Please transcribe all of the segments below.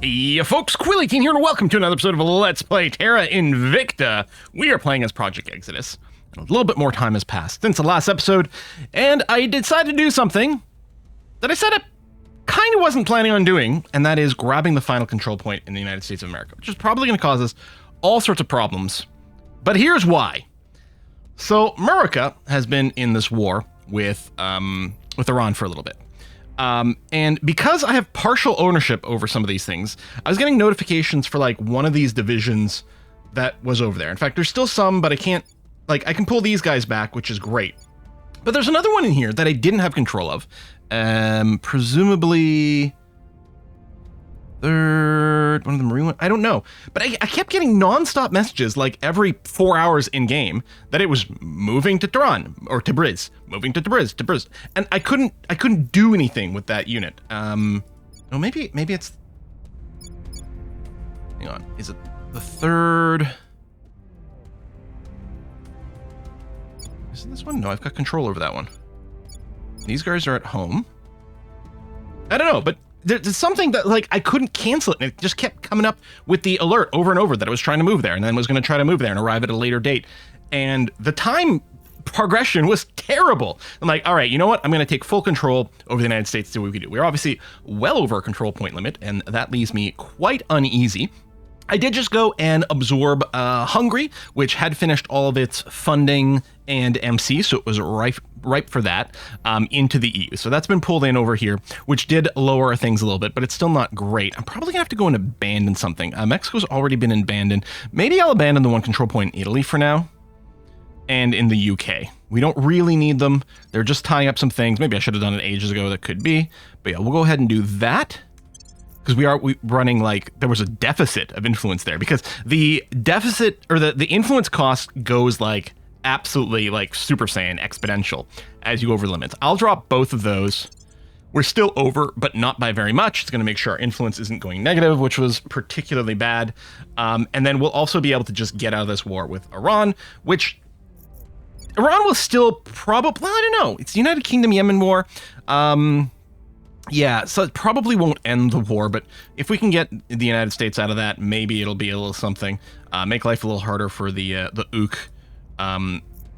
Hey folks, Quill18 here and welcome to another episode of Let's Play Terra Invicta. We are playing as Project Exodus, and a little bit more time has passed since the last episode, and I decided to do something that I said I kind of wasn't planning on doing, and that is grabbing the final control point in the United States of America, which is probably going to cause us all sorts of problems. But here's why. So, America has been in this war with Iran for a little bit. And because I have partial ownership over some of these things, I was getting notifications for like one of these divisions that was over there. In fact, there's still some, but I can't, like, I can pull these guys back, which is great. But there's another one in here that I didn't have control of. Presumably third, one of the Marine one, I don't know. But I kept getting nonstop messages like every 4 hours in game that it was moving to Tehran or Tabriz, moving to Tabriz. And I couldn't do anything with that unit. Oh, maybe it's, hang on, is it the third? Is it this one? No, I've got control over that one. These guys are at home. I don't know, but there's something that, like, I couldn't cancel it, and it just kept coming up with the alert over and over that I was trying to move there, and then was going to try to move there and arrive at a later date. And the time progression was terrible. I'm like, all right, you know what? I'm going to take full control over the United States to see what we can do. We're obviously well over our control point limit, and that leaves me quite uneasy. I did just go and absorb Hungary, which had finished all of its funding and MC, so it was ripe for that, into the EU. So that's been pulled in over here, which did lower things a little bit, but it's still not great. I'm probably gonna have to go and abandon something. Mexico's already been abandoned. Maybe I'll abandon the one control point in Italy for now, and in the UK. We don't really need them. They're just tying up some things. Maybe I should have done it ages ago, that could be. But yeah, we'll go ahead and do that. Because we running, like, there was a deficit of influence there, because the deficit, or the influence cost goes like absolutely like Super Saiyan exponential as you over limits. I'll drop both of those. We're still over, but not by very much. It's going to make sure our influence isn't going negative, which was particularly bad. And then we'll also be able to just get out of this war with Iran, which Iran will still probably, I don't know. It's the United Kingdom Yemen war. Yeah, so it probably won't end the war, but if we can get the United States out of that, maybe it'll be a little something. Make life a little harder for the UK,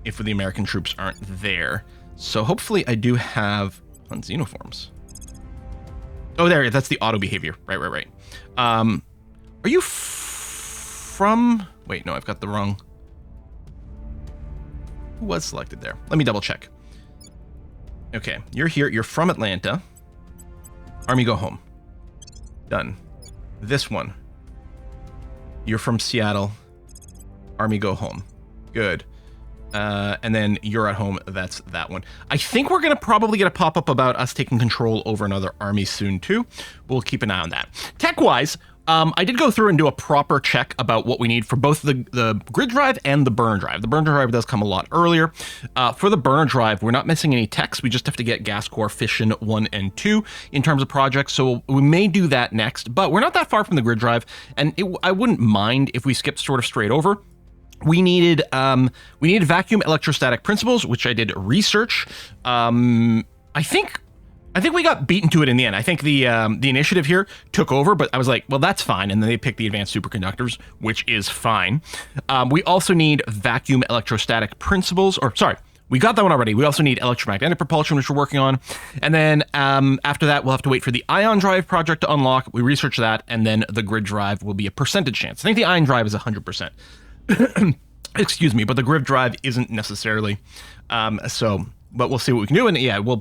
if the American troops aren't there. So hopefully I do have on xenoforms. Oh, there, that's the auto behavior. Right. Are you from? Wait, no, I've got the wrong. Who was selected there? Let me double check. Okay, you're here. You're from Atlanta. Army, go home. Done. This one. You're from Seattle. Army, go home. Good. And then you're at home. That's that one. I think we're going to probably get a pop-up about us taking control over another army soon, too. We'll keep an eye on that. Tech-wise, I did go through and do a proper check about what we need for both the grid drive and the burner drive. The burner drive does come a lot earlier. For the burner drive, we're not missing any techs. We just have to get gas core fission 1 and 2 in terms of projects. So we may do that next, but we're not that far from the grid drive. And I wouldn't mind if we skipped sort of straight over. We needed vacuum electrostatic principles, which I did research. I think we got beaten to it in the end. I think the initiative here took over, but I was like, well, that's fine. And then they picked the advanced superconductors, which is fine. We also need vacuum electrostatic principles, or sorry, we got that one already. We also need electromagnetic propulsion, which we're working on. And then after that, we'll have to wait for the ion drive project to unlock. We research that, and then the grid drive will be a percentage chance. I think the ion drive is 100%. Excuse me, but the grid drive isn't necessarily. But we'll see what we can do, and yeah, we'll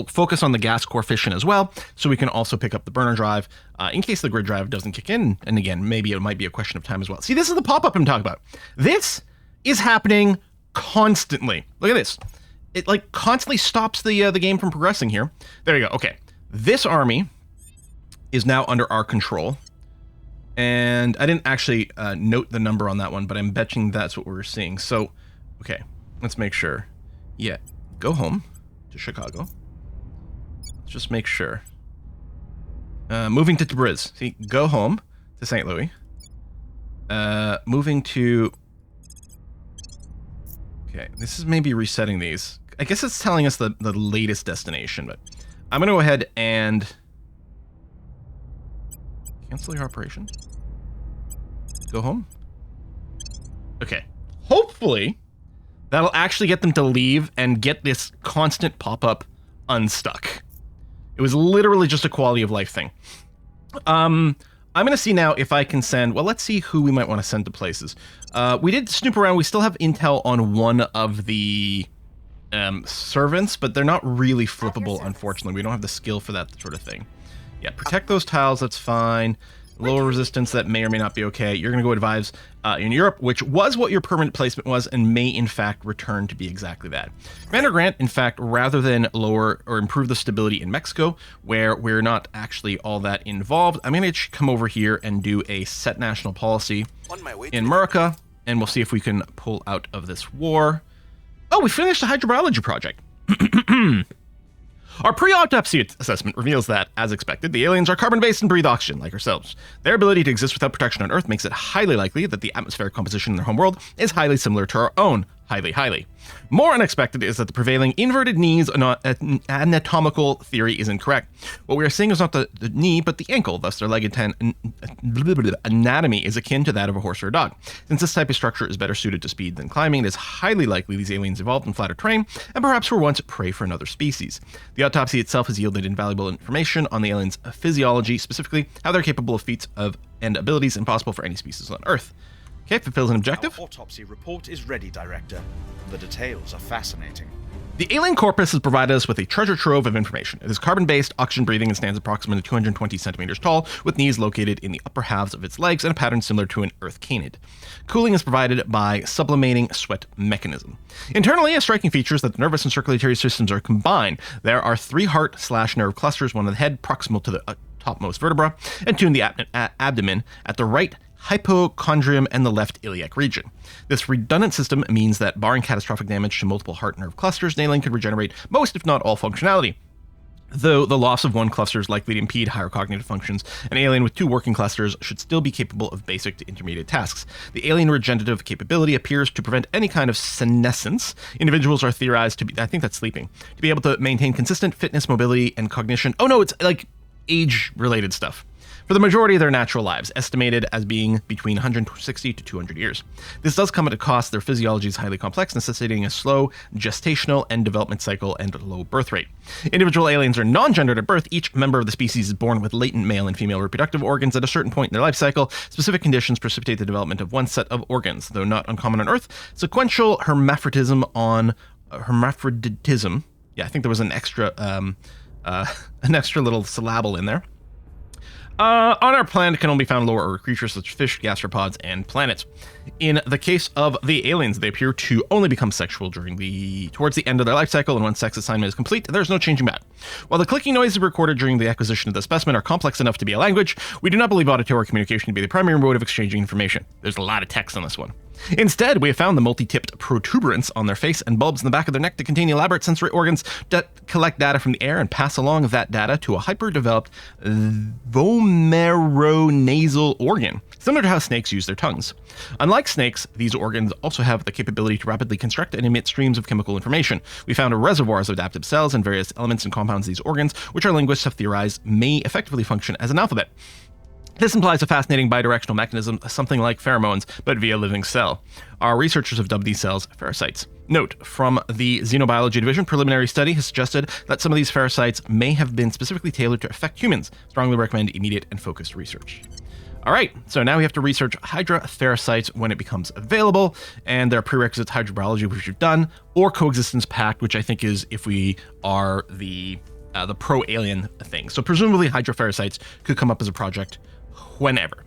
focus on the gas core fission as well, so we can also pick up the burner drive in case the grid drive doesn't kick in. And again, maybe it might be a question of time as well. See, this is the pop-up I'm talking about. This is happening constantly. Look at this. It like constantly stops the game from progressing here. There you go. Okay, this army is now under our control. And I didn't actually note the number on that one, but I'm betting that's what we're seeing. So, okay, let's make sure. Yeah, go home to Chicago. Let's just make sure. Moving to Tabriz. See, go home to St. Louis. Moving to... Okay, this is maybe resetting these. I guess it's telling us the latest destination, but I'm going to go ahead and Cancel your operation. Go home. Okay. Hopefully, that'll actually get them to leave and get this constant pop-up unstuck. It was literally just a quality of life thing. I'm going to see now if I can send... Well, let's see who we might want to send to places. We did snoop around. We still have intel on one of the servants, but they're not really flippable, unfortunately. We don't have the skill for that sort of thing. Yeah, protect those tiles. That's fine. Lower resistance, that may or may not be okay. You're going to go advise in Europe, which was what your permanent placement was and may, in fact, return to be exactly that. Commander Grant, in fact, rather than lower or improve the stability in Mexico, where we're not actually all that involved, I'm going to come over here and do a set national policy in America, and we'll see if we can pull out of this war. Oh, we finished the hydrobiology project. Our pre-autopsy assessment reveals that, as expected, the aliens are carbon-based and breathe oxygen, like ourselves. Their ability to exist without protection on Earth makes it highly likely that the atmospheric composition in their homeworld is highly similar to our own. Highly. More unexpected is that the prevailing inverted knees anatomical theory is incorrect. What we are seeing is not the knee, but the ankle, thus their leg anatomy is akin to that of a horse or a dog. Since this type of structure is better suited to speed than climbing, it is highly likely these aliens evolved in flatter terrain, and perhaps were once prey for another species. The autopsy itself has yielded invaluable information on the aliens' physiology, specifically how they're capable of feats and abilities impossible for any species on Earth. Okay, fulfills an objective. Our autopsy report is ready, Director. The details are fascinating. The alien corpus has provided us with a treasure trove of information. It is carbon-based, oxygen-breathing, and stands approximately 220 centimeters tall, with knees located in the upper halves of its legs and a pattern similar to an Earth canid. Cooling is provided by sublimating sweat mechanism. Internally, a striking feature is that the nervous and circulatory systems are combined. There are 3 heart/nerve clusters, one on the head, proximal to the topmost vertebra, and 2 in the abdomen at the right hypochondrium and the left iliac region. This redundant system means that, barring catastrophic damage to multiple heart nerve clusters, an alien could regenerate most, if not all, functionality. Though the loss of one cluster is likely to impede higher cognitive functions, an alien with 2 working clusters should still be capable of basic to intermediate tasks. The alien regenerative capability appears to prevent any kind of senescence. Individuals are theorized to be, I think that's sleeping, to be able to maintain consistent fitness, mobility, and cognition. Oh no, it's like age-related stuff for the majority of their natural lives, estimated as being between 160 to 200 years. This does come at a cost. Their physiology is highly complex, necessitating a slow gestational and development cycle and a low birth rate. Individual aliens are non-gendered at birth. Each member of the species is born with latent male and female reproductive organs at a certain point in their life cycle. Specific conditions precipitate the development of one set of organs. Though not uncommon on Earth, sequential hermaphroditism. Yeah, I think there was an extra little syllable in there. On our planet can only be found lower order creatures such as fish, gastropods, and planets. In the case of the aliens, they appear to only become sexual towards the end of their life cycle, and once sex assignment is complete, there's no changing back. While the clicking noises recorded during the acquisition of the specimen are complex enough to be a language, we do not believe auditory communication to be the primary mode of exchanging information. There's a lot of text on this one. Instead, we have found the multi-tipped protuberance on their face and bulbs in the back of their neck to contain elaborate sensory organs that collect data from the air and pass along that data to a hyper-developed vomeronasal organ, similar to how snakes use their tongues. Unlike snakes, these organs also have the capability to rapidly construct and emit streams of chemical information. We found reservoirs of adaptive cells and various elements and compounds in these organs, which our linguists have theorized may effectively function as an alphabet. This implies a fascinating bidirectional mechanism, something like pheromones, but via living cell. Our researchers have dubbed these cells pherocytes. Note, from the Xenobiology Division, preliminary study has suggested that some of these pherocytes may have been specifically tailored to affect humans. Strongly recommend immediate and focused research. All right, so now we have to research Hydra pherocytes when it becomes available, and there are prerequisites: hydrobiology, which we've done, or coexistence pact, which I think is if we are the pro-alien thing. So presumably Hydra pherocytes could come up as a project whenever.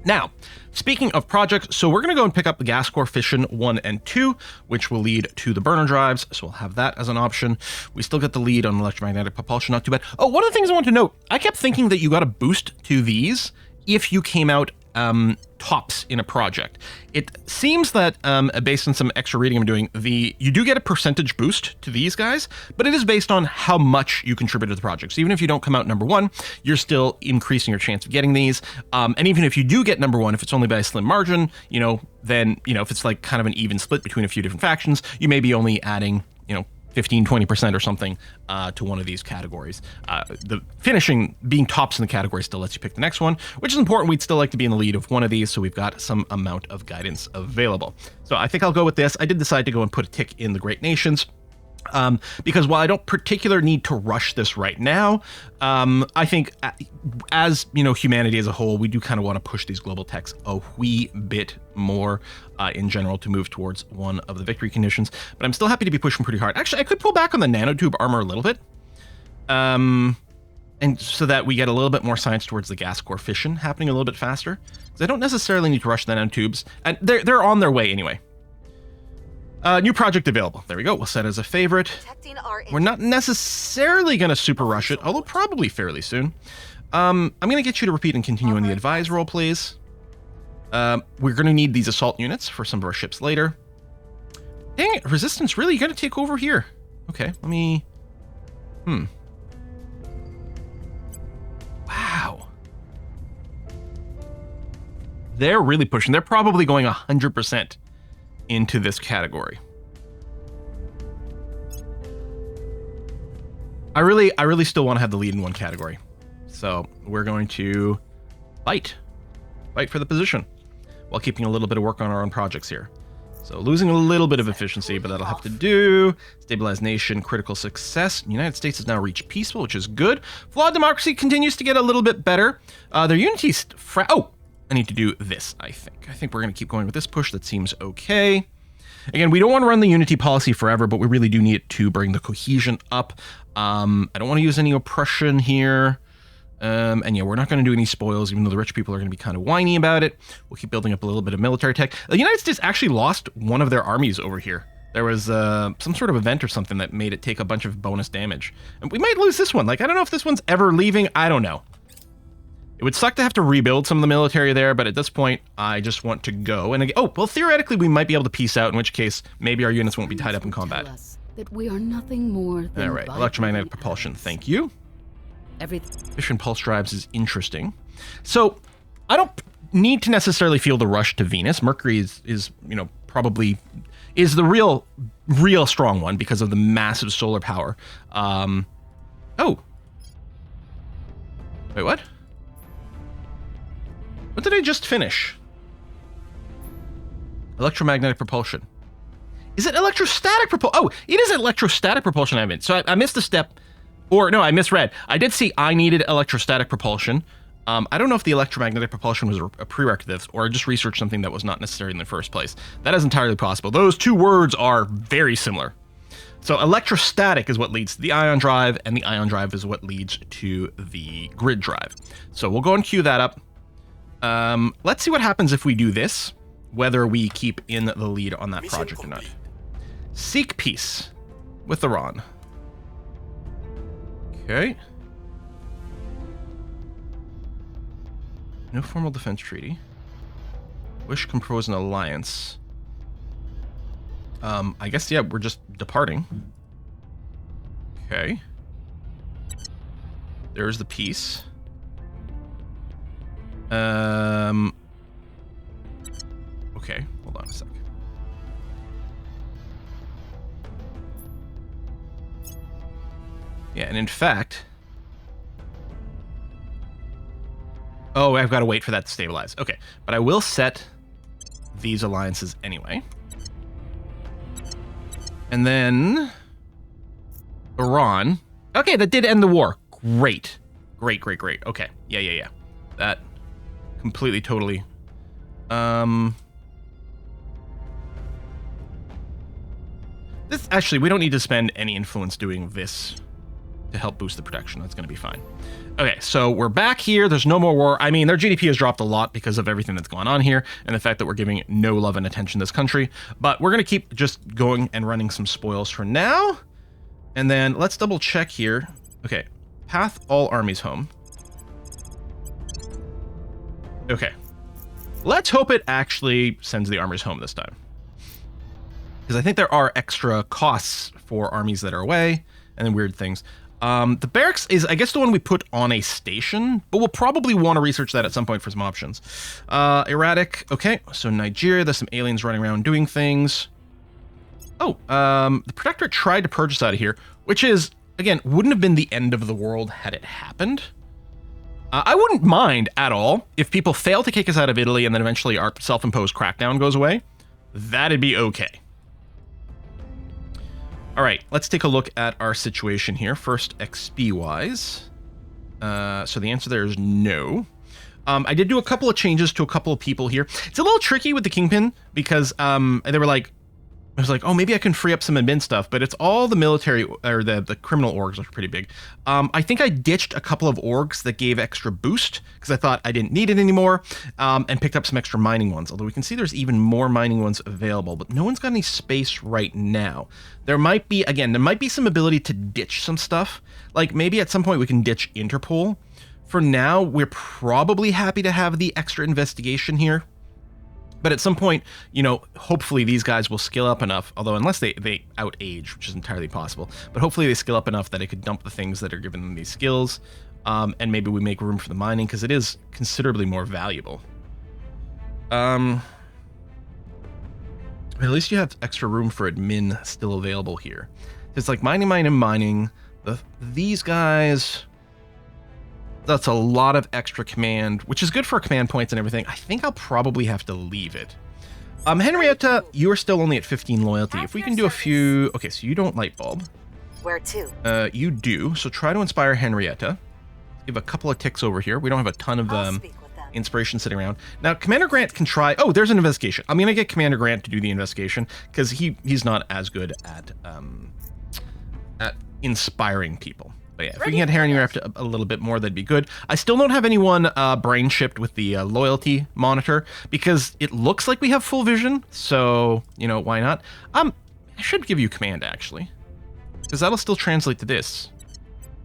Now, speaking of projects, so we're going to go and pick up the gas core fission 1 and 2, which will lead to the burner drives. So we'll have that as an option. We still get the lead on electromagnetic propulsion, not too bad. Oh, one of the things I want to note, I kept thinking that you got a boost to these if you came out tops in a project. It seems that based on some extra reading I'm doing, you do get a percentage boost to these guys, but it is based on how much you contribute to the project. So even if you don't come out number 1, you're still increasing your chance of getting these. And even if you do get number 1, if it's only by a slim margin, then if it's like kind of an even split between a few different factions, you may be only adding 15-20% or something to one of these categories. The finishing being tops in the category still lets you pick the next one, which is important. We'd still like to be in the lead of one of these, so we've got some amount of guidance available. So I think I'll go with this. I did decide to go and put a tick in the Great Nations. Because while I don't particularly need to rush this right now, I think as, you know, humanity as a whole, we do kind of want to push these global techs a wee bit more in general to move towards one of the victory conditions. But I'm still happy to be pushing pretty hard. Actually, I could pull back on the nanotube armor a little bit. And so that we get a little bit more science towards the gas core fission happening a little bit faster. Because I don't necessarily need to rush the nanotubes. And they're on their way anyway. New project available. There we go. We'll set as a favorite. We're not necessarily going to super rush it, although probably fairly soon. I'm going to get you to repeat and continue on the advise roll, please. We're going to need these assault units for some of our ships later. Dang it, resistance, really? You're going to take over here? Okay, let me... Wow. They're really pushing. They're probably going 100% into this category. I really still want to have the lead in one category. So we're going to fight for the position while keeping a little bit of work on our own projects here. So losing a little bit of efficiency, but that'll have to do. Stabilized nation, critical success. The United States has now reached peaceful, which is good. Flawed democracy continues to get a little bit better. Their unity oh, I need to do this, I think. I think we're going to keep going with this push. That seems okay. Again, we don't want to run the unity policy forever, but we really do need it to bring the cohesion up. I don't want to use any oppression here. And yeah, we're not going to do any spoils, even though the rich people are going to be kind of whiny about it. We'll keep building up a little bit of military tech. The United States actually lost one of their armies over here. There was some sort of event or something that made it take a bunch of bonus damage. And we might lose this one. Like, I don't know if this one's ever leaving. I don't know. It would suck to have to rebuild some of the military there, but at this point, I just want to go. And again, oh, well, theoretically, we might be able to peace out, in which case, maybe our units won't be tied up in combat. That we are nothing more than all right, electromagnetic propulsion, thank you. Fission pulse drives is interesting. So, I don't need to necessarily feel the rush to Venus. Mercury is you know, probably is the real strong one because of the massive solar power. Oh. Wait, what? What did I just finish? Electromagnetic propulsion. Is it electrostatic propulsion? Oh, it is electrostatic propulsion I'm in. So I missed a step. Or no, I misread. I did see I needed electrostatic propulsion. I don't know if the electromagnetic propulsion was a prerequisite or I just researched something that was not necessary in the first place. That is entirely possible. Those two words are very similar. So electrostatic is what leads to the ion drive, and the ion drive is what leads to the grid drive. So we'll go and queue that up. Let's see what happens if we do this, whether we keep in the lead on that project or not. Seek peace with Iran. Okay. No formal defense treaty. Wish to compose an alliance. I guess, yeah, we're just departing. Okay. There's the peace. Okay, hold on a sec. Yeah, and in fact... Oh, I've got to wait for that to stabilize. Okay, but I will set these alliances anyway. And then... Iran. Okay, that did end the war. Great. Great. Okay, yeah. That completely, totally... This, actually, we don't need to spend any influence doing this to help boost the production. That's going to be fine. Okay, so we're back here. There's no more war. I mean, their GDP has dropped a lot because of everything that's gone on here and the fact that we're giving no love and attention to this country. But we're going to keep just going and running some spoils for now. And then let's double check here. Okay, path all armies home. Okay. Let's hope it actually sends the armies home this time. Because I think there are extra costs for armies that are away and then weird things. The barracks is, I guess, the one we put on a station, but we'll probably want to research that at some point for some options. Erratic. Okay, so Nigeria, there's some aliens running around doing things. Oh, the Protectorate tried to purge us out of here, which is, again, wouldn't have been the end of the world had it happened. I wouldn't mind at all if people fail to kick us out of Italy and then eventually our self-imposed crackdown goes away. That'd be okay. All right, let's take a look at our situation here. First, XP-wise. So the answer there is no. I did do a couple of changes to a couple of people here. It's a little tricky with the Kingpin because they were like, I was like, oh, maybe I can free up some admin stuff, but it's all the military or the criminal orgs, which are pretty big. I think I ditched a couple of orgs that gave extra boost because I thought I didn't need it anymore, and picked up some extra mining ones. Although we can see there's even more mining ones available, but no one's got any space right now. There might be, again, there might be some ability to ditch some stuff. Like maybe at some point we can ditch Interpol. For now, we're probably happy to have the extra investigation here. But at some point, you know, hopefully these guys will skill up enough, although unless they outage, which is entirely possible, but hopefully they skill up enough that it could dump the things that are giving them these skills, and maybe we make room for the mining, because it is considerably more valuable. At least you have extra room for admin still available here. It's like mining. These guys... That's a lot of extra command, which is good for command points and everything. I think I'll probably have to leave it. Henrietta, you are still only at 15 loyalty. If we can do a few... Okay, so you don't light bulb. Where to? You do. So try to inspire Henrietta. Give a couple of ticks over here. We don't have a ton of inspiration sitting around. Now, Commander Grant can try... Oh, there's an investigation. I'm going to get Commander Grant to do the investigation because he's not as good at inspiring people. But yeah, if we can get Henrietta a little bit more, that'd be good. I still don't have anyone brain shipped with the loyalty monitor because it looks like we have full vision. So, you know, why not? I should give you command, actually, because that'll still translate to this.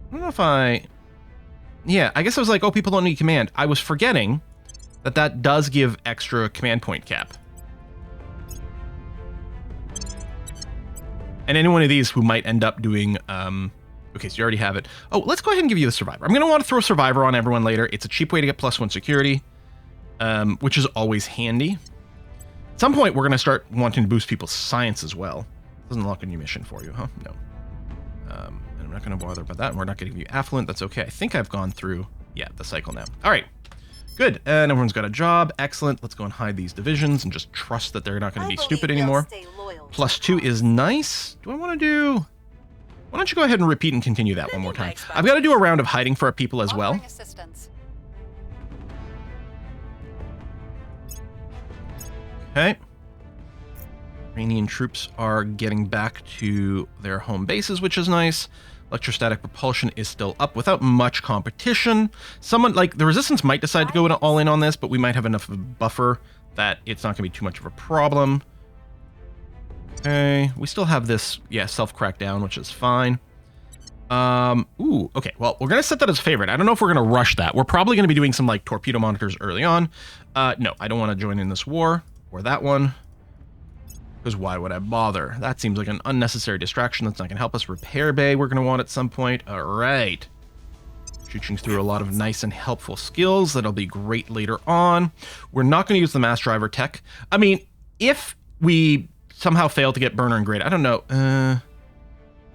I don't know if I... Yeah, I guess I was like, oh, people don't need command. I was forgetting that does give extra command point cap. And any one of these who might end up doing... Okay, so you already have it. Oh, let's go ahead and give you the Survivor. I'm going to want to throw Survivor on everyone later. It's a cheap way to get +1 security, which is always handy. At some point, we're going to start wanting to boost people's science as well. Doesn't unlock a new mission for you, huh? No. And I'm not going to bother about that. And we're not going to give you Affluent. That's okay. I think I've gone through, yeah, the cycle now. All right. Good. And everyone's got a job. Excellent. Let's go and hide these divisions and just trust that they're not going to be stupid anymore. +2 is nice. Do I want to do... Why don't you go ahead and repeat and continue that one more time? I've got to do a round of hiding for our people as well. Okay. Iranian troops are getting back to their home bases, which is nice. Electrostatic propulsion is still up without much competition. Someone, like, the Resistance might decide to go all in on this, but we might have enough of a buffer that it's not going to be too much of a problem. Okay, we still have this, yeah, self-crackdown, which is fine. Ooh, okay, well, we're going to set that as favorite. I don't know if we're going to rush that. We're probably going to be doing some, like, torpedo monitors early on. No, I don't want to join in this war, or that one, because why would I bother? That seems like an unnecessary distraction that's not going to help us. Repair bay we're going to want at some point. All right. Shooting through a lot of nice and helpful skills. That'll be great later on. We're not going to use the mass driver tech. I mean, if we... somehow failed to get burner and grid. I don't know.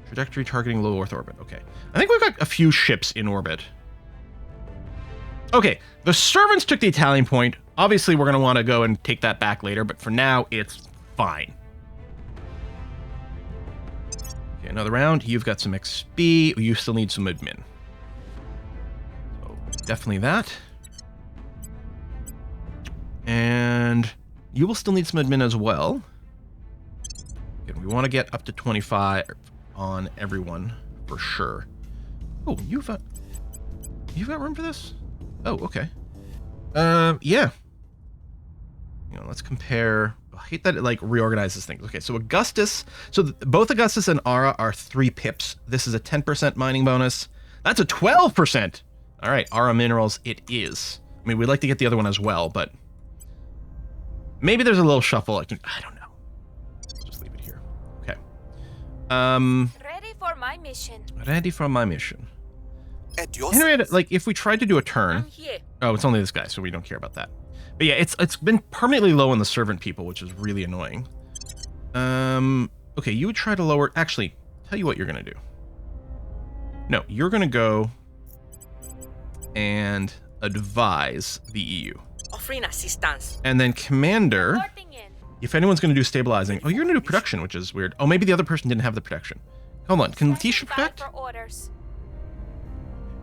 Trajectory targeting low Earth orbit. Okay. I think we've got a few ships in orbit. Okay. The servants took the Italian point. Obviously, we're going to want to go and take that back later, but for now, it's fine. Okay, another round. You've got some XP. You still need some admin. So, definitely that. And you will still need some admin as well. We want to get up to 25 on everyone for sure. Oh, you've got room for this? Oh, okay. Yeah. You know, let's compare. I hate that it like reorganizes things. Okay, so Augustus. So both Augustus and Ara are 3 pips. This is a 10% mining bonus. That's a 12%. All right, Ara Minerals. It is. I mean, we'd like to get the other one as well, but maybe there's a little shuffle. I don't know. Ready for my mission. Ready for my mission. Henrietta, like, if we tried to do a turn... Oh, it's only this guy, so we don't care about that. But yeah, it's been permanently low on the servant people, which is really annoying. Okay, you would try to lower... Actually, tell you what you're going to do. No, you're going to go and advise the EU. Offering assistance. And then Commander, Reporting in. if anyone's going to do stabilizing... Oh, you're going to do production, which is weird. Oh, maybe the other person didn't have the production. Hold on, can Letitia Standing by protect? for orders.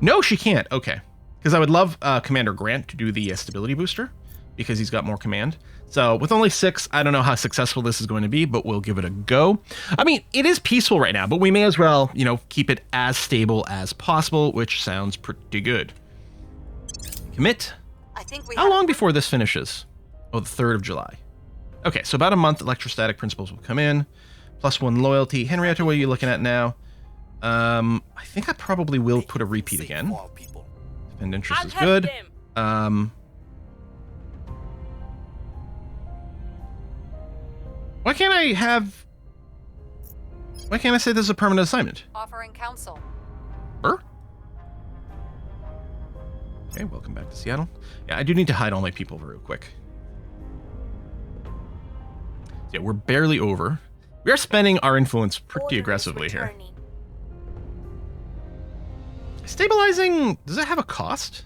No, she can't. Okay. Because I would love Commander Grant to do the stability booster, because he's got more command. So with only 6, I don't know how successful this is going to be, but we'll give it a go. I mean, it is peaceful right now, but we may as well, you know, keep it as stable as possible, which sounds pretty good. Commit. I think we How long before this finishes? Oh, the 3rd of July. Okay, so about a month, electrostatic principles will come in. +1 loyalty. Henrietta, what are you looking at now? I think I probably will put a repeat again. Defend interest I'll is help good. them. Why can't I say this is a permanent assignment? offering counsel. Burr? Okay, welcome back to Seattle. Yeah, I do need to hide all my people real quick. Yeah, we're barely over. We are spending our influence pretty Order is aggressively here. returning. Stabilizing, does it have a cost?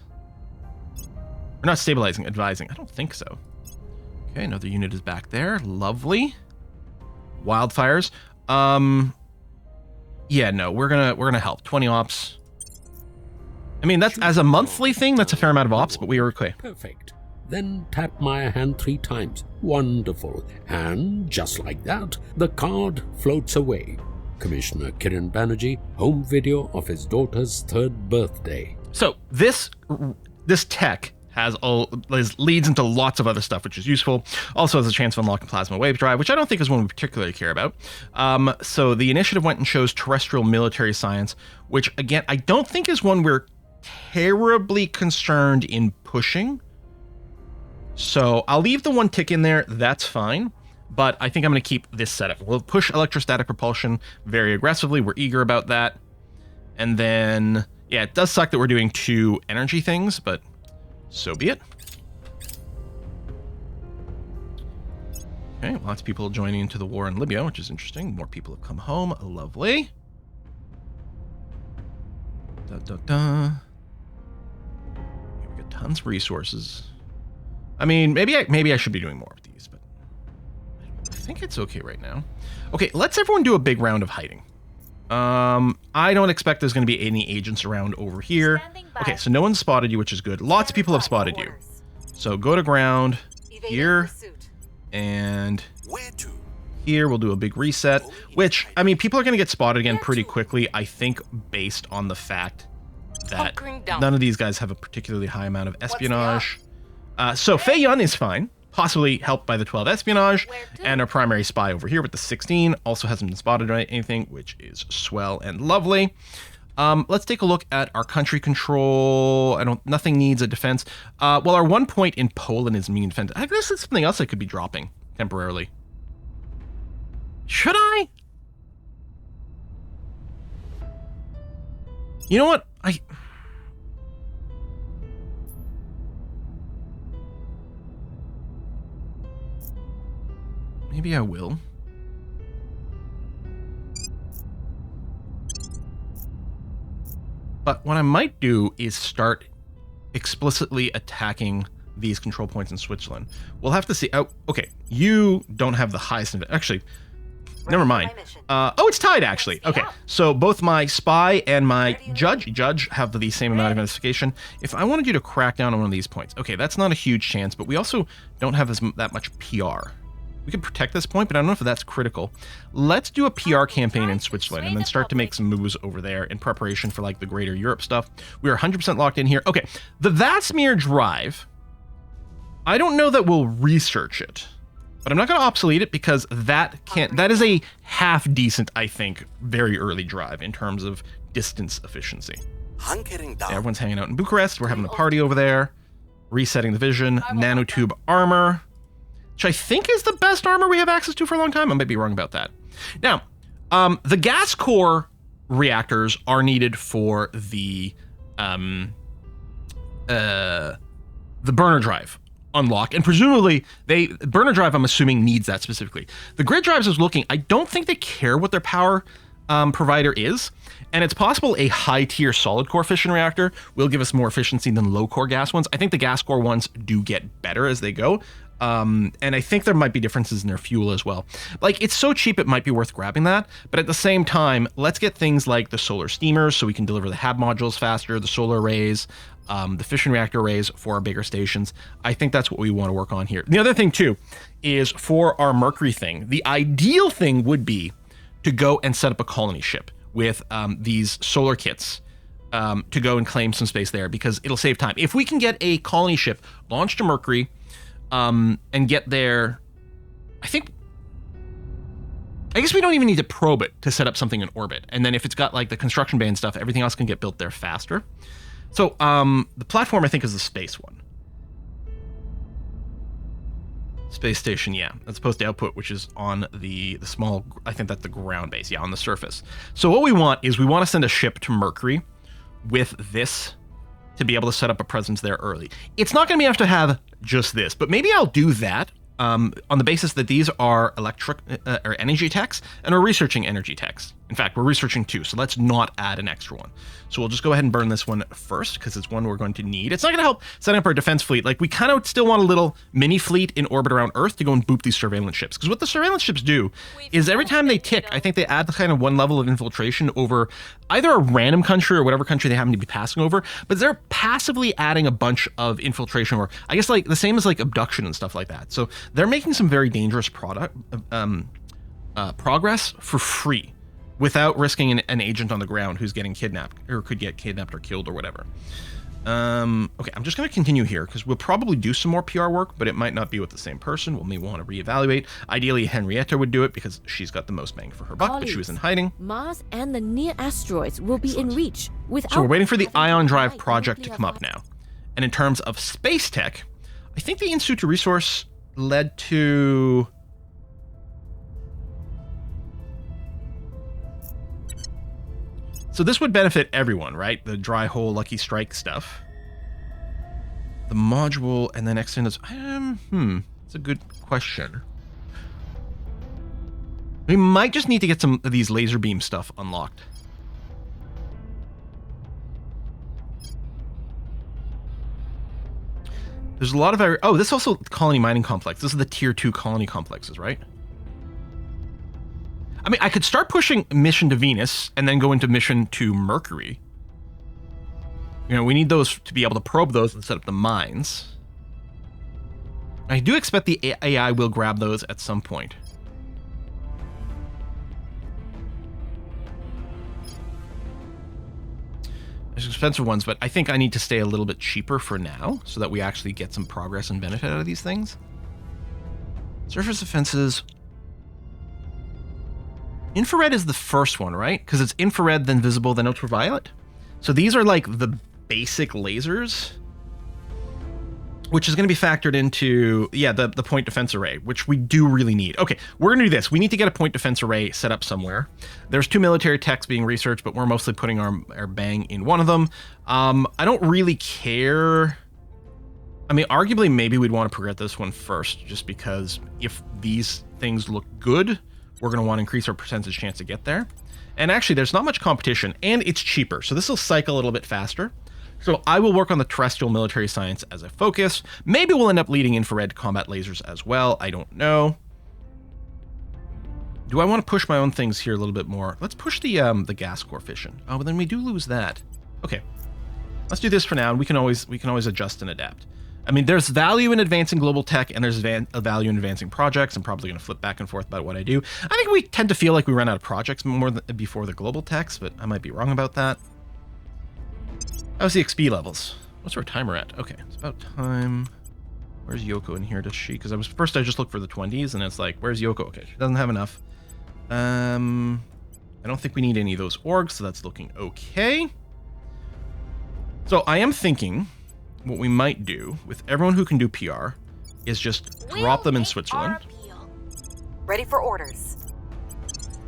Or not stabilizing, advising. I don't think so. Okay, another unit is back there. Lovely. Wildfires. Yeah, no, we're gonna help. 20 ops. I mean, that's as a monthly thing, that's a fair amount of ops, but we were okay. Perfect. Then tap my hand 3 times. Wonderful. And just like that, the card floats away. Commissioner Kiran Banerjee, home video of his daughter's 3rd birthday. So this tech leads into lots of other stuff, which is useful. Also has a chance of unlocking plasma wave drive, which I don't think is one we particularly care about. So the initiative went and chose terrestrial military science, which again, I don't think is one we're terribly concerned in pushing. So I'll leave the 1 tick in there. That's fine. But I think I'm going to keep this setup. We'll push electrostatic propulsion very aggressively. We're eager about that. And then, yeah, it does suck that we're doing 2 energy things, but so be it. Okay, lots of people joining into the war in Libya, which is interesting. More people have come home. Lovely. Da, da, da. We got tons of resources. I mean, maybe I should be doing more of these, but I think it's okay right now. Okay, let's everyone do a big round of hiding. I don't expect there's going to be any agents around over here. Standing by. Okay, so no one spotted you, which is good. Lots of people have spotted you. So go to ground here, and here we'll do a big reset, which, I mean, people are going to get spotted again pretty quickly, I think, based on the fact that none of these guys have a particularly high amount of espionage. So Fei Yun is fine, possibly helped by the 12 espionage, and our primary spy over here with the 16 also hasn't been spotted or anything, which is swell and lovely. Let's take a look at our country control. Nothing needs a defense. Well, our 1 point in Poland is mean defense. I guess it's something else I could be dropping temporarily. Should I? You know what? Maybe I will. But what I might do is start explicitly attacking these control points in Switzerland. We'll have to see. Oh, okay. You don't have the highest. Actually, never mind. Oh, it's tied, actually. Okay. So both my spy and my judge have the same amount of investigation. If I wanted you to crack down on one of these points, okay, that's not a huge chance, but we also don't have that much PR. We could protect this point, but I don't know if that's critical. Let's do a PR campaign in Switzerland and then start to make some moves over there in preparation for like the greater Europe stuff. We are 100% locked in here. Okay, the Vasmir drive, I don't know that we'll research it, but I'm not going to obsolete it because that is a half decent, I think, very early drive in terms of distance efficiency. Yeah, everyone's hanging out in Bucharest. We're having a party over there. Resetting the vision, nanotube armor, which I think is the best armor we have access to for a long time. I might be wrong about that. Now, the gas core reactors are needed for the burner drive. unlock, and presumably burner drive, I'm assuming, needs that specifically. The grid drives I was looking, I don't think they care what their power provider is, and it's possible a high tier solid core fission reactor will give us more efficiency than low core gas ones. I think the gas core ones do get better as they go. And I think there might be differences in their fuel as well. Like, it's so cheap, it might be worth grabbing that. But at the same time, let's get things like the solar steamers so we can deliver the HAB modules faster, the solar arrays, the fission reactor arrays for our bigger stations. I think that's what we want to work on here. The other thing too is for our Mercury thing, the ideal thing would be to go and set up a colony ship with these solar kits to go and claim some space there, because it'll save time. If we can get a colony ship launched to Mercury, and get there, I guess we don't even need to probe it to set up something in orbit. And then if it's got like the construction bay and stuff, everything else can get built there faster. So the platform I think is the space one. Space station, yeah. As opposed to output, which is on the small, I think that's the ground base, yeah, on the surface. So what we want is we want to send a ship to Mercury with this to be able to set up a presence there early. It's not going to be enough to have just this, but maybe I'll do that on the basis that these are electric or energy techs, and we're researching energy techs. In fact, we're researching 2, so let's not add an extra one. So we'll just go ahead and burn this one first, because it's one we're going to need. It's not going to help setting up our defense fleet. Like, we kind of still want a little mini fleet in orbit around Earth to go and boop these surveillance ships. Because what the surveillance ships do is every time they tick, I think they add the kind of one level of infiltration over either a random country or whatever country they happen to be passing over, but they're passively adding a bunch of infiltration, or I guess like the same as like abduction and stuff like that. So they're making some very dangerous progress for free, without risking an agent on the ground who's getting kidnapped, or could get kidnapped or killed or whatever. Okay, I'm just going to continue here, because we'll probably do some more PR work, but it might not be with the same person. We'll may want to reevaluate. Ideally, Henrietta would do it, because she's got the most bang for her buck, but she was in hiding. Mars and the near asteroids will be in reach. So we're waiting for the Ion Drive project to come up now. And in terms of space tech, I think the Institute of Resource led to... So this would benefit everyone, right? The dry hole, lucky strike stuff. The module, and then extend this. It's a good question. We might just need to get some of these laser beam stuff unlocked. There's a lot of... Oh, this is also colony mining complex. This is the tier 2 colony complexes, right? I mean, I could start pushing mission to Venus and then go into mission to Mercury. You know, we need those to be able to probe those and set up the mines. I do expect the AI will grab those at some point. There's expensive ones, but I think I need to stay a little bit cheaper for now so that we actually get some progress and benefit out of these things. Surface defenses... Infrared is the first one, right? Because it's infrared, then visible, then ultraviolet. So these are like the basic lasers, which is going to be factored into, yeah, the point defense array, which we do really need. Okay, we're going to do this. We need to get a point defense array set up somewhere. There's 2 military techs being researched, but we're mostly putting our bang in one of them. I don't really care. I mean, arguably, maybe we'd want to progress this one first, just because if these things look good, we're going to want to increase our percentage chance to get there. And actually, there's not much competition, and it's cheaper. So this will cycle a little bit faster. So I will work on the terrestrial military science as a focus. Maybe we'll end up leading infrared combat lasers as well. I don't know. Do I want to push my own things here a little bit more? Let's push the gas core fission. Oh, but then we do lose that. Okay. Let's do this for now, and we can always adjust and adapt. I mean, there's value in advancing global tech, and there's value in advancing projects. I'm probably going to flip back and forth about what I do. I think we tend to feel like we run out of projects more before the global techs, but I might be wrong about that. How's the XP levels? What's our timer at? Okay, it's about time. Where's Yoko in here? Does she? Because I just looked for the 20s, and it's like, where's Yoko? Okay, she doesn't have enough. I don't think we need any of those orgs, so that's looking okay. So I am thinking... what we might do with everyone who can do PR is just drop them in Switzerland. Ready for orders.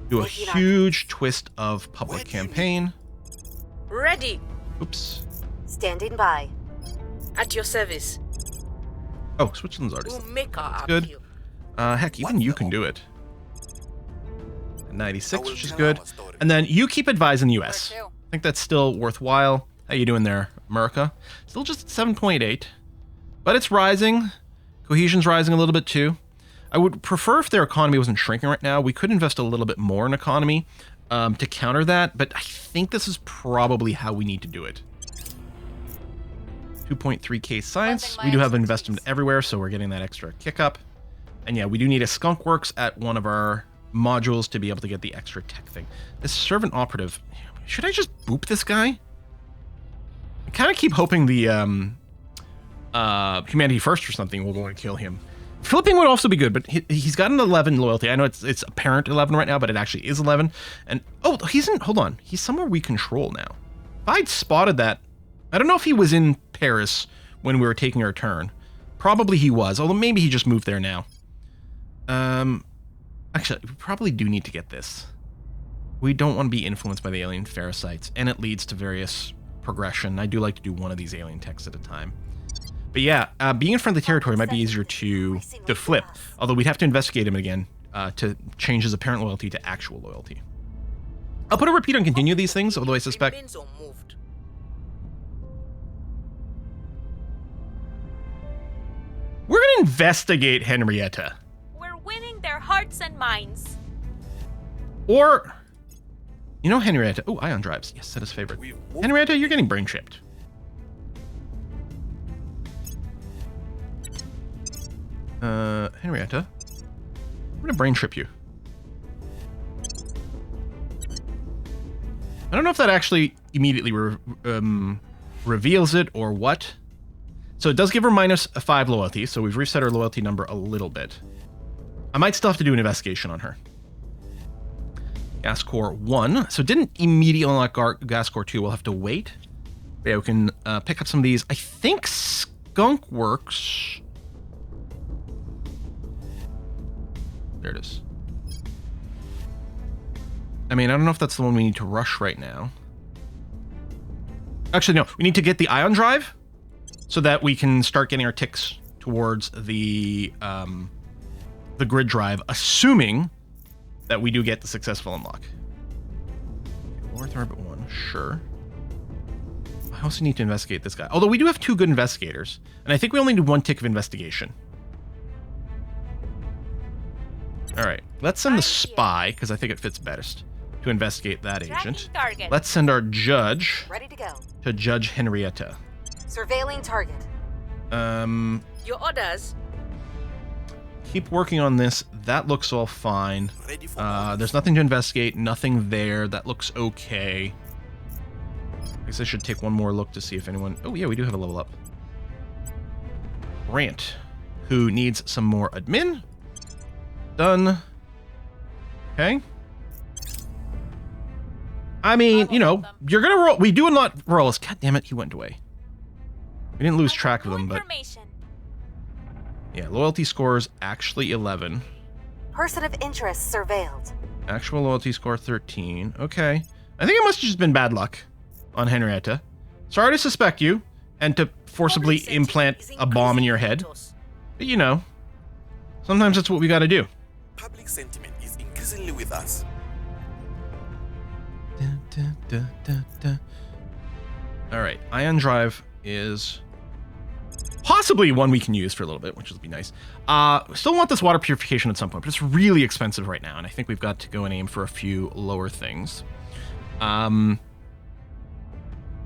Do a huge twist of public campaign. Ready. Oops. Standing by. At your service. Oh, Switzerland's already. Umeka That's good. appeal. Heck, even you can do it. 96, which is good. And then you keep advising the US. Where to? I think that's still worthwhile. How you doing there, America? Still just 7.8, but it's rising. Cohesion's rising a little bit too. I would prefer if their economy wasn't shrinking right now. We could invest a little bit more in economy to counter that, but I think this is probably how we need to do it. 2.3k science. We do have investment everywhere, so we're getting that extra kick up. And yeah, we do need a skunk works at one of our modules to be able to get the extra tech thing. This servant operative, should I just boop this guy? I kind of keep hoping the Humanity First or something will go and kill him. Flipping would also be good, but he's got an 11 loyalty. I know it's apparent 11 right now, but it actually is 11. And oh, he's in, hold on, he's somewhere we control now. If I'd spotted that, I don't know if he was in Paris when we were taking our turn. Probably he was, although maybe he just moved there now. Actually, we probably do need to get this. We don't want to be influenced by the alien parasites, and it leads to various progression. I do like to do one of these alien techs at a time. But yeah, being in friendly territory might be easier to flip, although we'd have to investigate him again to change his apparent loyalty to actual loyalty. I'll put a repeat on continue these things, although I suspect... Remains unmoved. We're going to investigate Henrietta. We're winning their hearts and minds. Or, you know Henrietta... Oh, ion drives. Yes, that is favorite. Henrietta, you're getting brain chipped. Henrietta, I'm gonna brain trip you. I don't know if that actually immediately reveals it or what. So it does give her minus a 5 loyalty, so we've reset her loyalty number a little bit. I might still have to do an investigation on her. Gas Core 1. So it didn't immediately unlock Gas Core 2. We'll have to wait. But yeah, we can pick up some of these. I think Skunk Works... There it is. I mean, I don't know if that's the one we need to rush right now. Actually, no. We need to get the ion drive so that we can start getting our ticks towards the grid drive, assuming that we do get the successful unlock. North Orbit 1, sure. I also need to investigate this guy. Although we do have 2 good investigators, and I think we only need 1 tick of investigation. All right, let's send the spy, because I think it fits best, to investigate that agent. Target. Let's send our judge Ready to go. to Judge Henrietta. Surveilling target. Your orders. Keep working on this. That looks all fine. There's nothing to investigate, nothing there. That looks okay. I guess I should take one more look to see if anyone... Oh, yeah, we do have a level up. Grant, who needs some more admin. Done. Okay. I mean, you know, you're gonna roll. We do not roll us. God damn it, he went away. We didn't lose track of them, but yeah, loyalty scores actually 11. Person of interest surveilled. Actual loyalty score 13. Okay. I think it must have just been bad luck on Henrietta. Sorry to suspect you and to forcibly implant a bomb in your head. But you know, sometimes that's what we gotta do. Public sentiment is increasingly with us. Alright, ion drive is possibly one we can use for a little bit, which will be nice. Still want this water purification at some point, but it's really expensive right now, and I think we've got to go and aim for a few lower things.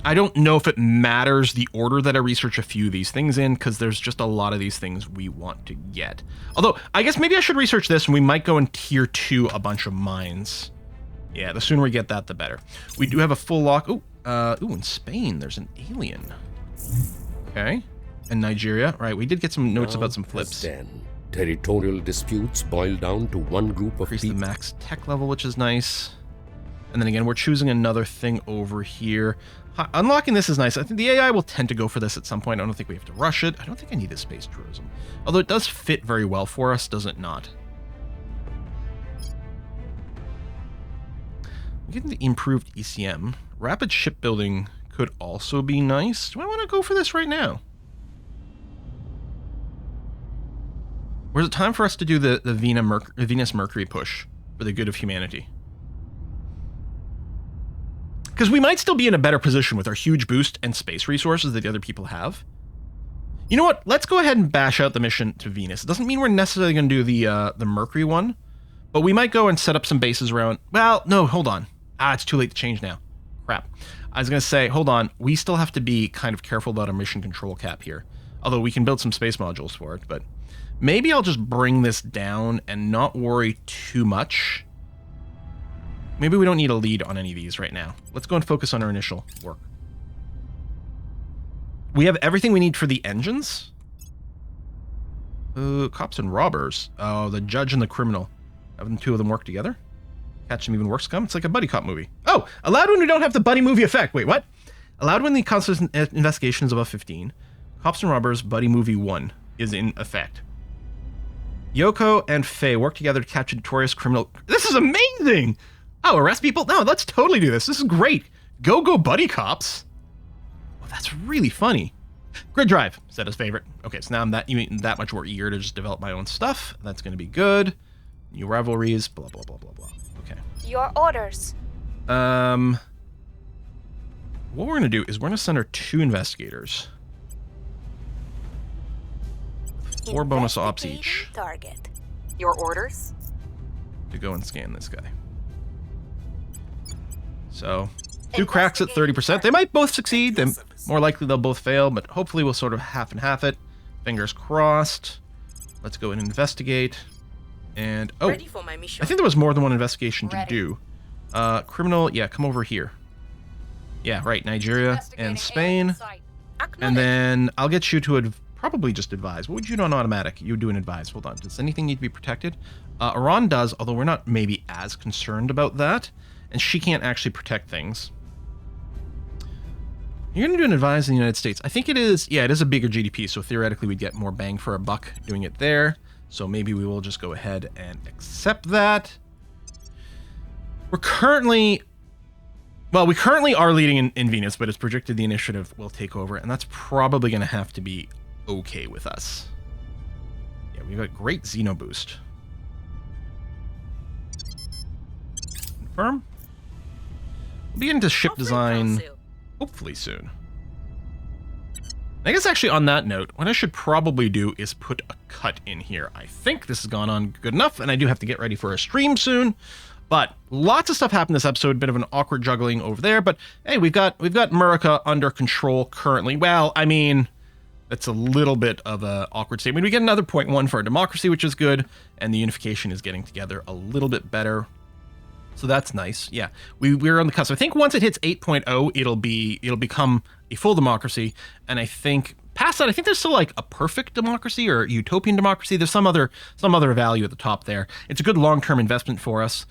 I don't know if it matters the order that I research a few of these things in, because there's just a lot of these things we want to get. Although, I guess maybe I should research this, and we might go in tier 2 a bunch of mines. Yeah, the sooner we get that, the better. We do have a full lock. Ooh, in Spain, there's an alien. Okay. And Nigeria. Right, we did get some notes about some flips. Then, territorial disputes boil down to one group of Increase the people. max tech level, which is nice. And then again, we're choosing another thing over here. Unlocking this is nice. I think the AI will tend to go for this at some point. I don't think we have to rush it. I don't think I need this space tourism. Although it does fit very well for us, does it not? We're getting the improved ECM. Rapid shipbuilding could also be nice. Do I want to go for this right now? Or is it time for us to do the Venus Mercury push for the good of humanity? Because we might still be in a better position with our huge boost and space resources that the other people have. You know what? Let's go ahead and bash out the mission to Venus. It doesn't mean we're necessarily going to do the Mercury one, but we might go and set up some bases around... Well, no, hold on. It's too late to change now. Crap. I was going to say, hold on. We still have to be kind of careful about our mission control cap here. Although we can build some space modules for it, but maybe I'll just bring this down and not worry too much. Maybe we don't need a lead on any of these right now. Let's go and focus on our initial work. We have everything we need for the engines. Cops and robbers. Oh, the judge and the criminal. Having the two of them work together? Catch them even worse come? It's like a buddy cop movie. Oh, allowed when we don't have the buddy movie effect. Wait, what? Allowed when the constant investigation is above 15. Cops and robbers, buddy movie 1 is in effect. Yoko and Faye work together to catch a notorious criminal. This is amazing! Oh, arrest people? No, let's totally do this. This is great. Go buddy cops. Oh, that's really funny. Grid drive, said his favorite. Okay, so now I'm that much more eager to just develop my own stuff. That's going to be good. New rivalries, blah, blah, blah, blah, blah. Okay. Your orders. What we're going to do is we're going to send our 2 investigators. 4 bonus ops each. Target. Your orders? To go and scan this guy. So, 2 cracks at 30%. They might both succeed. Then more likely they'll both fail, but hopefully we'll sort of half and half it. Fingers crossed. Let's go and investigate. And oh, Ready for my mission. I think there was more than one investigation to do. Criminal, yeah, come over here. Yeah, right, Nigeria and Spain. And then I'll get you to probably just advise. What would you do on automatic? You would do an advise. Hold on. Does anything need to be protected? Iran does, although we're not maybe as concerned about that. And she can't actually protect things. You're going to do an advise in the United States. I think it is, yeah, it is a bigger GDP, so theoretically we'd get more bang for our buck doing it there. So maybe we will just go ahead and accept that. We're currently... Well, we currently are leading in Venus, but it's projected the initiative will take over, and that's probably going to have to be okay with us. Yeah, we've got great Xeno boost. Confirm. We'll be into ship design hopefully soon. I guess actually on that note, what I should probably do is put a cut in here. I think this has gone on good enough, and I do have to get ready for a stream soon. But lots of stuff happened this episode, bit of an awkward juggling over there. But hey, we've got Murica under control currently. Well, I mean, that's a little bit of an awkward statement. We get another 0.1 for our democracy, which is good, and the unification is getting together a little bit better. So that's nice. Yeah, we're on the cusp. I think once it hits 8.0, it'll become a full democracy, and I think past that, I think there's still like a perfect democracy or utopian democracy. There's some other value at the top there. It's a good long-term investment for us.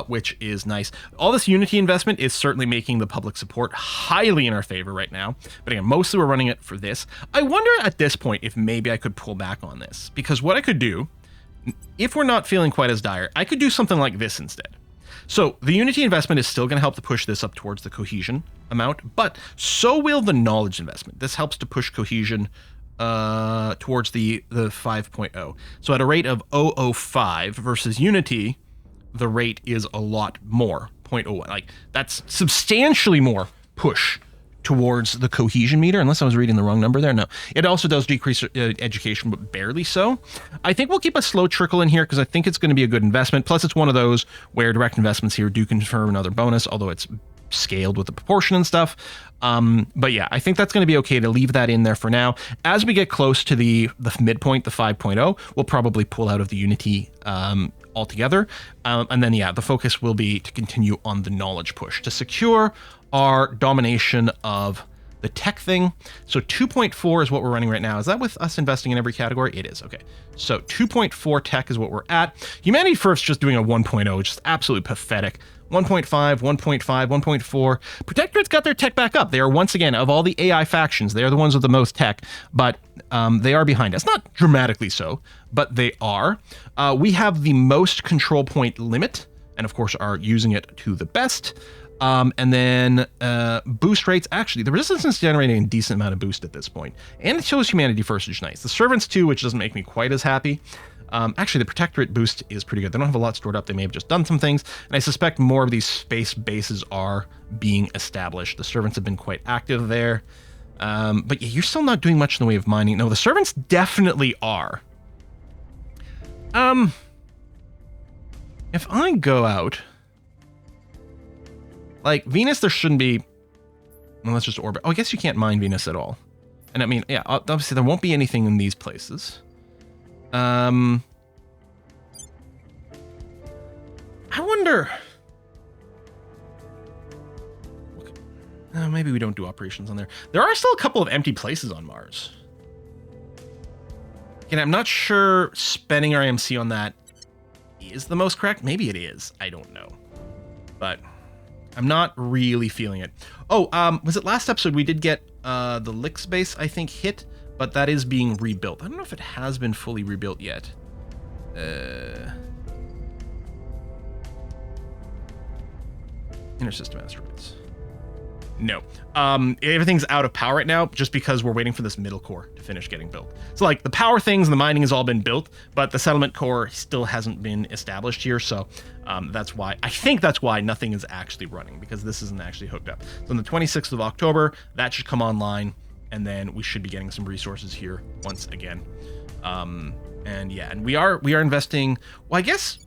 Which is nice. All this Unity investment is certainly making the public support highly in our favor right now. But again, mostly we're running it for this. I wonder at this point if maybe I could pull back on this. Because what I could do, if we're not feeling quite as dire, I could do something like this instead. So the Unity investment is still going to help to push this up towards the cohesion amount, but so will the knowledge investment. This helps to push cohesion towards the 5.0. So at a rate of 0.005 versus Unity, the rate is a lot more, 0.01. Like, that's substantially more push towards the cohesion meter, unless I was reading the wrong number there. No, it also does decrease education, but barely so. I think we'll keep a slow trickle in here because I think it's going to be a good investment. Plus, it's one of those where direct investments here do confirm another bonus, although it's scaled with the proportion and stuff. But yeah, I think that's going to be okay to leave that in there for now. As we get close to the midpoint, the 5.0, we'll probably pull out of the Unity altogether. And then, yeah, the focus will be to continue on the knowledge push to secure our domination of the tech thing. So 2.4 is what we're running right now. Is that with us investing in every category? It is. Okay. So 2.4 tech is what we're at. Humanity First just doing a 1.0, which is absolutely pathetic. 1.5, 1.5, 1.4. Protectorate's got their tech back up. They are, once again, of all the AI factions, they are the ones with the most tech, but they are behind us. Not dramatically so, but they are. We have the most control point limit, and of course are using it to the best. And then boost rates. Actually, the resistance is generating a decent amount of boost at this point. And it shows Humanity First, which is nice. The Servants too, which doesn't make me quite as happy. Actually, the Protectorate boost is pretty good. They don't have a lot stored up. They may have just done some things. And I suspect more of these space bases are being established. The servants have been quite active there. But yeah, you're still not doing much in the way of mining. No, the servants definitely are. If I go out... Like, Venus, there shouldn't be... Well, let's just orbit. Oh, I guess you can't mine Venus at all. And I mean, yeah, obviously there won't be anything in these places. I wonder... maybe we don't do operations on there. There are still a couple of empty places on Mars. And I'm not sure spending our AMC on that is the most correct. Maybe it is. I don't know. But I'm not really feeling it. Oh, was it last episode we did get the Lix base, I think, hit, but that is being rebuilt. I don't know if it has been fully rebuilt yet. Intersystem asteroids. No. Everything's out of power right now just because we're waiting for this middle core to finish getting built. So like the power things and the mining has all been built, but the settlement core still hasn't been established here. So that's why, I think that's why nothing is actually running, because this isn't actually hooked up. So on the 26th of October, that should come online, and then we should be getting some resources here once again. And yeah, and we are investing, well, I guess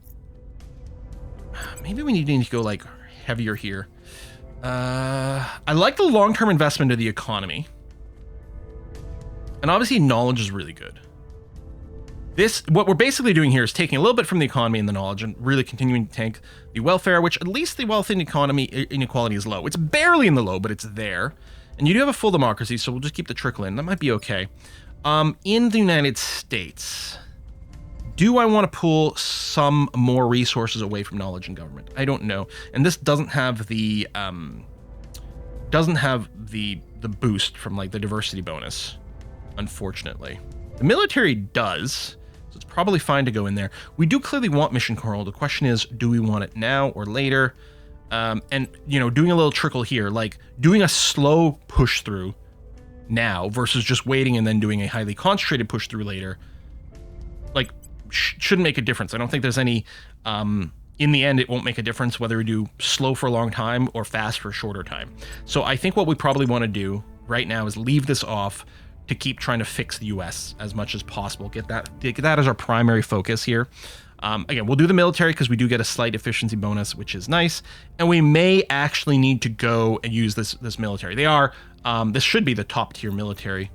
maybe we need to go like heavier here. I like the long-term investment of the economy. And obviously knowledge is really good. What we're basically doing here is taking a little bit from the economy and the knowledge and really continuing to tank the welfare, which at least the wealth inequality is low. It's barely in the low, but it's there. And you do have a full democracy, so we'll just keep the trickle in. That might be okay. In the United States, do I want to pull some more resources away from knowledge and government? I don't know. And this doesn't have the boost from like the diversity bonus, unfortunately. The military does, so it's probably fine to go in there. We do clearly want mission control. The question is, do we want it now or later? And you know, doing a little trickle here, like doing a slow push through now versus just waiting and then doing a highly concentrated push through later, like shouldn't make a difference. I don't think there's any, in the end, it won't make a difference whether we do slow for a long time or fast for a shorter time. So I think what we probably want to do right now is leave this off to keep trying to fix the US as much as possible. Get that as our primary focus here. Again, we'll do the military because we do get a slight efficiency bonus, which is nice. And we may actually need to go and use this military. They are, this should be the top tier military.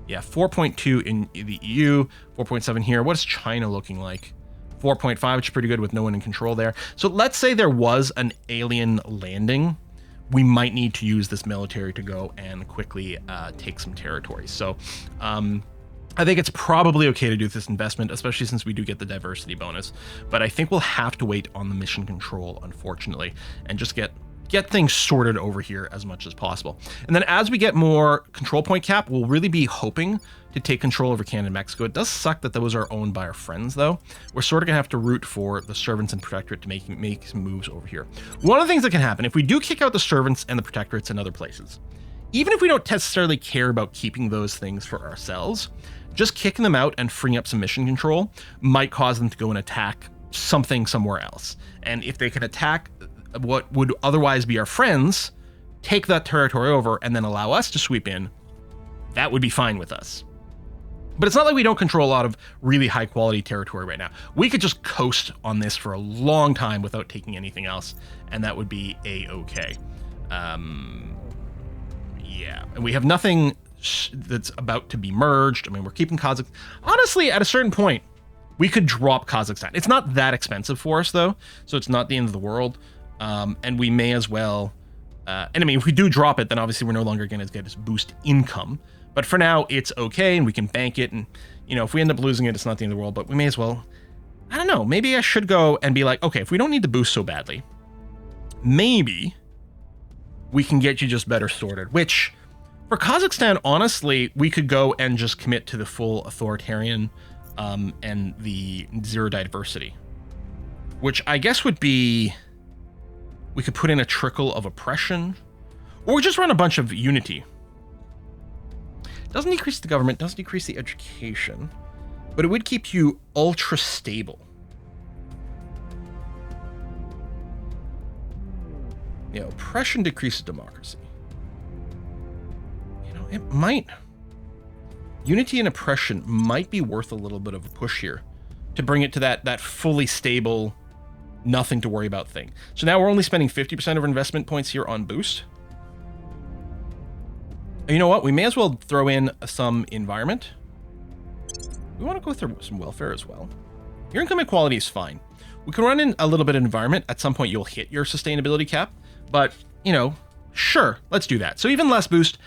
Yeah, 4.2 in the EU, 4.7 here. What is China looking like? 4.5, which is pretty good with no one in control there. So let's say there was an alien landing. We might need to use this military to go and quickly take some territory. So I think it's probably okay to do this investment, especially since we do get the diversity bonus. But I think we'll have to wait on the mission control, unfortunately, and just get things sorted over here as much as possible. And then as we get more control point cap, we'll really be hoping to take control over Canada and Mexico. It does suck that those are owned by our friends, though. We're sort of gonna have to root for the servants and protectorate to make some moves over here. One of the things that can happen, if we do kick out the servants and the protectorates in other places, even if we don't necessarily care about keeping those things for ourselves, just kicking them out and freeing up some mission control might cause them to go and attack something somewhere else. And if they can attack what would otherwise be our friends, take that territory over, and then allow us to sweep in, that would be fine with us. But it's not like we don't control a lot of really high quality territory right now. We could just coast on this for a long time without taking anything else, and that would be a-okay. Yeah, and we have nothing that's about to be merged. I mean, we're keeping Kazakhstan. Honestly, at a certain point, we could drop Kazakhstan. It's not that expensive for us, though, so it's not the end of the world. And we may as well, and I mean, if we do drop it, then obviously we're no longer going to get this boost income. But for now, it's okay, and we can bank it. And, you know, if we end up losing it, it's not the end of the world, but we may as well, I don't know, maybe I should go and be like, okay, if we don't need the boost so badly, maybe we can get you just better sorted, which for Kazakhstan, honestly, we could go and just commit to the full authoritarian and the zero diversity, which I guess would be, we could put in a trickle of oppression, or just run a bunch of unity. Doesn't decrease the government, doesn't decrease the education. but it would keep you ultra stable. You know, oppression decreases democracy. You know, it might. Unity and oppression might be worth a little bit of a push here to bring it to that fully stable, nothing to worry about thing. So now we're only spending 50% of our investment points here on boost. You know what? We may as well throw in some environment. We want to go through some welfare as well. Your income equality is fine. We can run in a little bit of environment. At some point, you'll hit your sustainability cap. But, you know, sure, let's do that. So even less boost,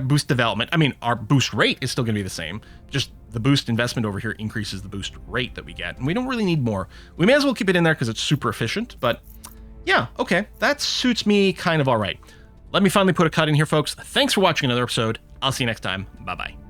boost development. I mean, our boost rate is still going to be the same. Just the boost investment over here increases the boost rate that we get. And we don't really need more. We may as well keep it in there because it's super efficient. But yeah, okay, that suits me kind of all right. Let me finally put a cut in here, folks. Thanks for watching another episode. I'll see you next time. Bye-bye.